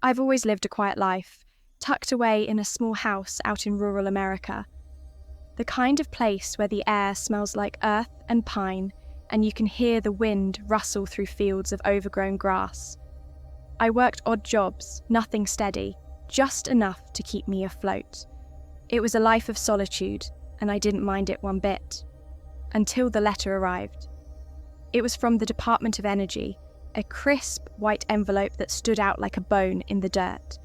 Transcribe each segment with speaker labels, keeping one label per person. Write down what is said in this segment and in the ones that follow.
Speaker 1: I've always lived a quiet life, tucked away in a small house out in rural America. The kind of place where the air smells like earth and pine, and you can hear the wind rustle through fields of overgrown grass. I worked odd jobs, nothing steady, just enough to keep me afloat. It was a life of solitude, and I didn't mind it one bit. Until the letter arrived. It was from the Department of Energy, a crisp white envelope that stood out like a bone in the dirt.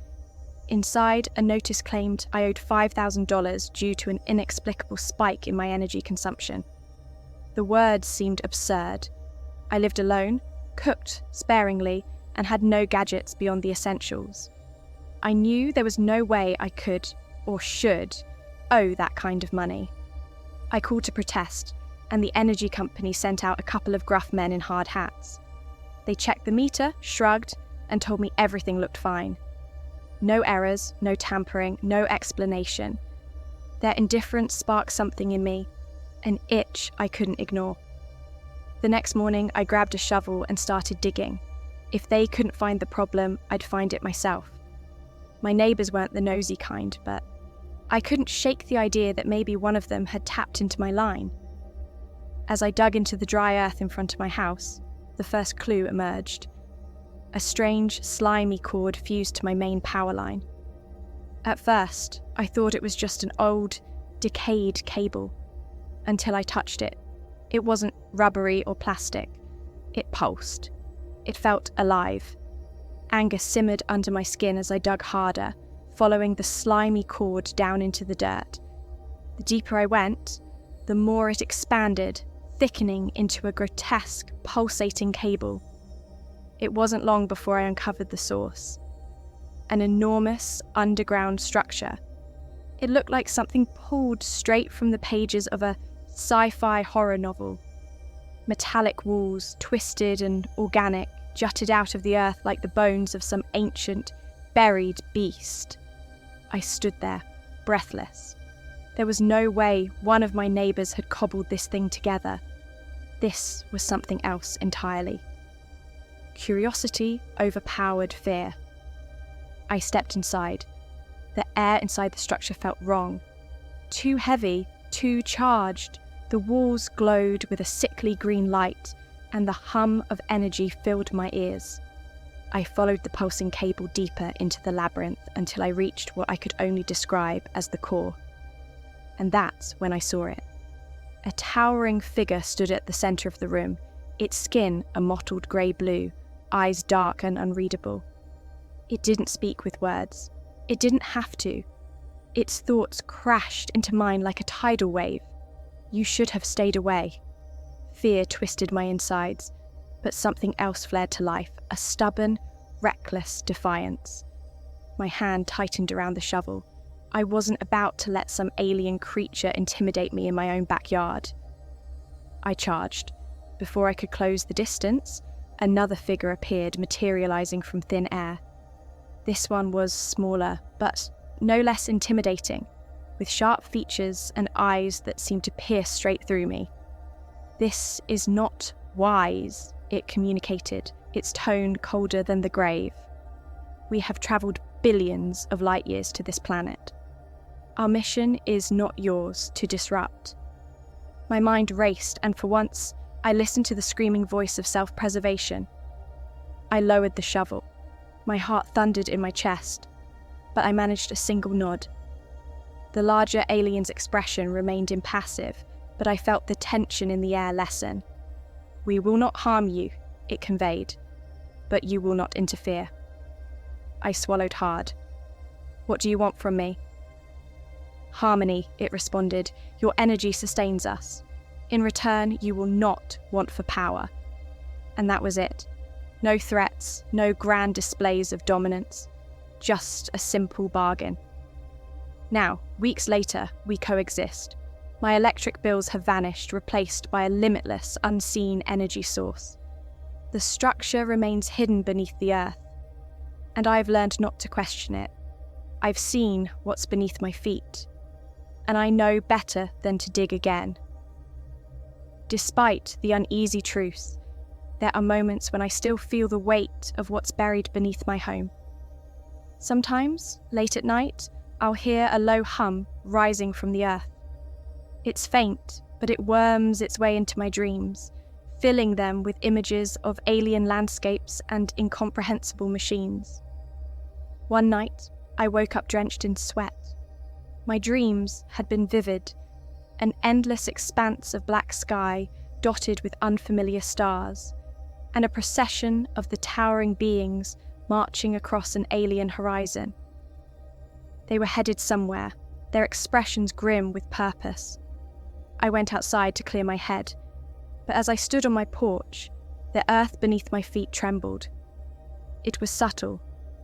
Speaker 1: Inside, a notice claimed I owed $5,000 due to an inexplicable spike in my energy consumption. The words seemed absurd. I lived alone, cooked sparingly, and had no gadgets beyond the essentials. I knew there was no way I could, or should, owe that kind of money. I called to protest, and the energy company sent out a couple of gruff men in hard hats. They checked the meter, shrugged, and told me everything looked fine. No errors, no tampering, no explanation. Their indifference sparked something in me, an itch I couldn't ignore. The next morning, I grabbed a shovel and started digging. If they couldn't find the problem, I'd find it myself. My neighbours weren't the nosy kind, but I couldn't shake the idea that maybe one of them had tapped into my line. As I dug into the dry earth in front of my house, the first clue emerged. A strange, slimy cord fused to my main power line. At first, I thought it was just an old, decayed cable, until I touched it. It wasn't rubbery or plastic. It pulsed. It felt alive. Anger simmered under my skin as I dug harder, following the slimy cord down into the dirt. The deeper I went, the more it expanded, thickening into a grotesque, pulsating cable. It wasn't long before I uncovered the source. An enormous, underground structure. It looked like something pulled straight from the pages of a sci-fi horror novel. Metallic walls, twisted and organic, jutted out of the earth like the bones of some ancient, buried beast. I stood there, breathless. There was no way one of my neighbours had cobbled this thing together. This was something else entirely. Curiosity overpowered fear. I stepped inside. The air inside the structure felt wrong. Too heavy, too charged. The walls glowed with a sickly green light, and the hum of energy filled my ears. I followed the pulsing cable deeper into the labyrinth until I reached what I could only describe as the core. And that's when I saw it. A towering figure stood at the centre of the room, its skin a mottled grey blue, eyes dark and unreadable. It didn't speak with words. It didn't have to. Its thoughts crashed into mine like a tidal wave. You should have stayed away. Fear twisted my insides, but something else flared to life, a stubborn, reckless defiance. My hand tightened around the shovel. I wasn't about to let some alien creature intimidate me in my own backyard. I charged. Before I could close the distance, another figure appeared, materializing from thin air. This one was smaller, but no less intimidating, with sharp features and eyes that seemed to pierce straight through me. "This is not wise," it communicated, its tone colder than the grave. "We have travelled billions of light years to this planet. Our mission is not yours to disrupt." My mind raced, and for once, I listened to the screaming voice of self-preservation. I lowered the shovel. My heart thundered in my chest, but I managed a single nod. The larger alien's expression remained impassive, but I felt the tension in the air lessen. "We will not harm you," it conveyed, "but you will not interfere." I swallowed hard. "What do you want from me?" "Harmony," it responded. "Your energy sustains us. In return, you will not want for power." And that was it. No threats, no grand displays of dominance, just a simple bargain. Now, weeks later, we coexist. My electric bills have vanished, replaced by a limitless, unseen energy source. The structure remains hidden beneath the earth, and I've learned not to question it. I've seen what's beneath my feet, and I know better than to dig again. Despite the uneasy truth, there are moments when I still feel the weight of what's buried beneath my home. Sometimes, late at night, I'll hear a low hum rising from the earth. It's faint, but it worms its way into my dreams, filling them with images of alien landscapes and incomprehensible machines. One night, I woke up drenched in sweat. My dreams had been vivid, an endless expanse of black sky dotted with unfamiliar stars, and a procession of the towering beings marching across an alien horizon. They were headed somewhere, their expressions grim with purpose. I went outside to clear my head, but as I stood on my porch, the earth beneath my feet trembled. It was subtle,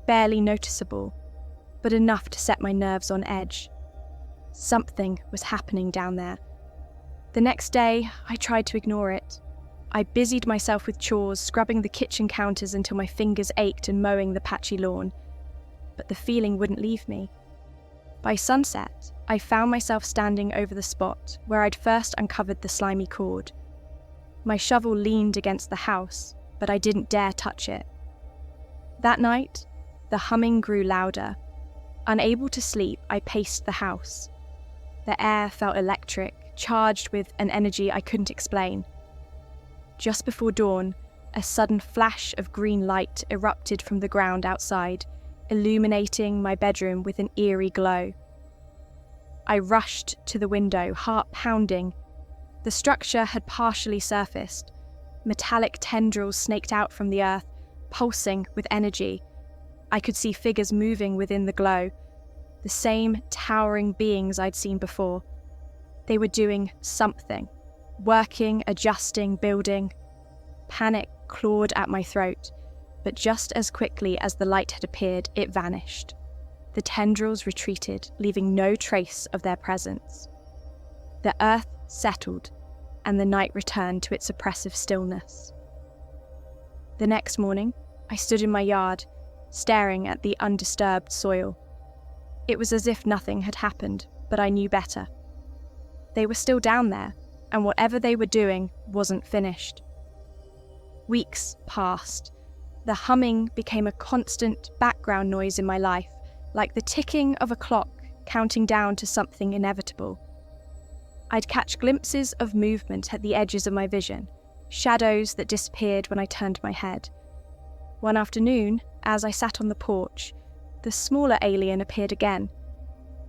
Speaker 1: barely noticeable, but enough to set my nerves on edge. Something was happening down there. The next day, I tried to ignore it. I busied myself with chores, scrubbing the kitchen counters until my fingers ached and mowing the patchy lawn. But the feeling wouldn't leave me. By sunset, I found myself standing over the spot where I'd first uncovered the slimy cord. My shovel leaned against the house, but I didn't dare touch it. That night, the humming grew louder. Unable to sleep, I paced the house. The air felt electric, charged with an energy I couldn't explain. Just before dawn, a sudden flash of green light erupted from the ground outside, illuminating my bedroom with an eerie glow. I rushed to the window, heart pounding. The structure had partially surfaced. Metallic tendrils snaked out from the earth, pulsing with energy. I could see figures moving within the glow, the same towering beings I'd seen before. They were doing something, working, adjusting, building. Panic clawed at my throat, but just as quickly as the light had appeared, it vanished. The tendrils retreated, leaving no trace of their presence. The earth settled, and the night returned to its oppressive stillness. The next morning, I stood in my yard, staring at the undisturbed soil. It was as if nothing had happened, but I knew better. They were still down there, and whatever they were doing wasn't finished. Weeks passed. The humming became a constant background noise in my life, like the ticking of a clock counting down to something inevitable. I'd catch glimpses of movement at the edges of my vision, shadows that disappeared when I turned my head. One afternoon, as I sat on the porch, the smaller alien appeared again.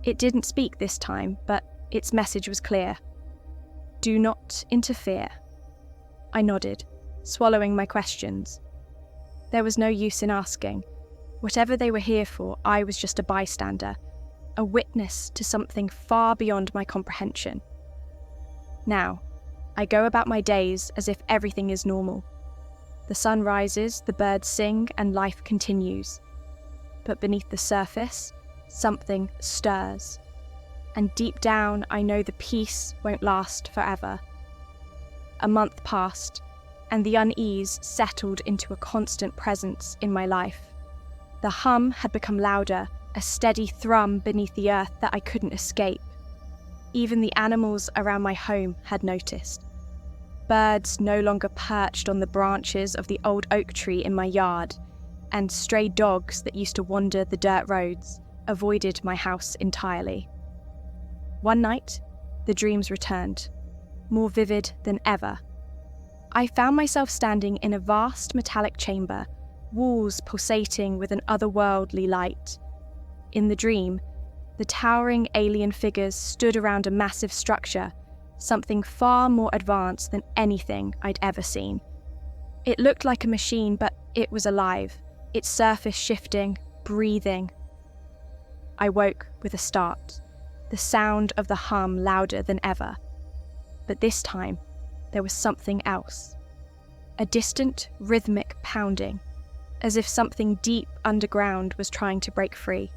Speaker 1: It didn't speak this time, but its message was clear. Do not interfere. I nodded, swallowing my questions. There was no use in asking. Whatever they were here for, I was just a bystander, a witness to something far beyond my comprehension. Now, I go about my days as if everything is normal. The sun rises, the birds sing, and life continues. But beneath the surface, something stirs. And deep down, I know the peace won't last forever. A month passed, and the unease settled into a constant presence in my life. The hum had become louder, a steady thrum beneath the earth that I couldn't escape. Even the animals around my home had noticed. Birds no longer perched on the branches of the old oak tree in my yard, and stray dogs that used to wander the dirt roads avoided my house entirely. One night, the dreams returned, more vivid than ever. I found myself standing in a vast metallic chamber, walls pulsating with an otherworldly light. In the dream, the towering alien figures stood around a massive structure, something far more advanced than anything I'd ever seen. It looked like a machine, but it was alive, its surface shifting, breathing. I woke with a start, the sound of the hum louder than ever. But this time, there was something else. A distant, rhythmic pounding, as if something deep underground was trying to break free.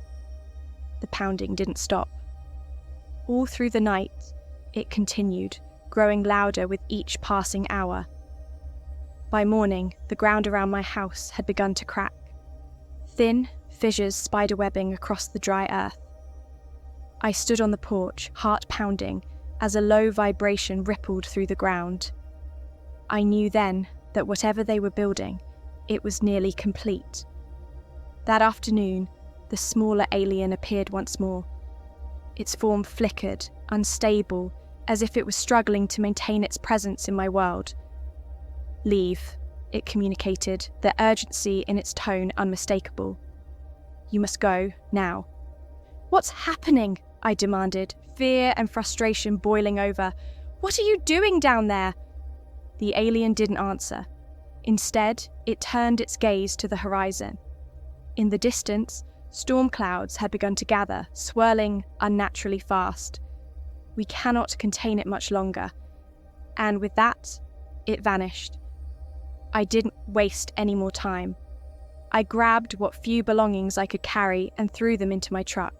Speaker 1: The pounding didn't stop. All through the night, it continued, growing louder with each passing hour. By morning, the ground around my house had begun to crack. Thin fissures spiderwebbing across the dry earth. I stood on the porch, heart pounding, as a low vibration rippled through the ground. I knew then that whatever they were building, it was nearly complete. That afternoon, the smaller alien appeared once more. Its form flickered, unstable, as if it was struggling to maintain its presence in my world. "Leave," it communicated, the urgency in its tone unmistakable. "You must go, now." "What's happening?" I demanded, fear and frustration boiling over. "What are you doing down there?" The alien didn't answer. Instead, it turned its gaze to the horizon. In the distance, storm clouds had begun to gather, swirling unnaturally fast. We cannot contain it much longer. And with that, it vanished. I didn't waste any more time. I grabbed what few belongings I could carry and threw them into my truck.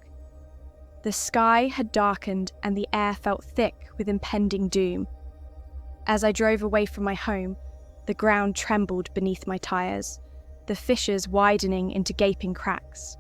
Speaker 1: The sky had darkened and the air felt thick with impending doom. As I drove away from my home, the ground trembled beneath my tires, the fissures widening into gaping cracks.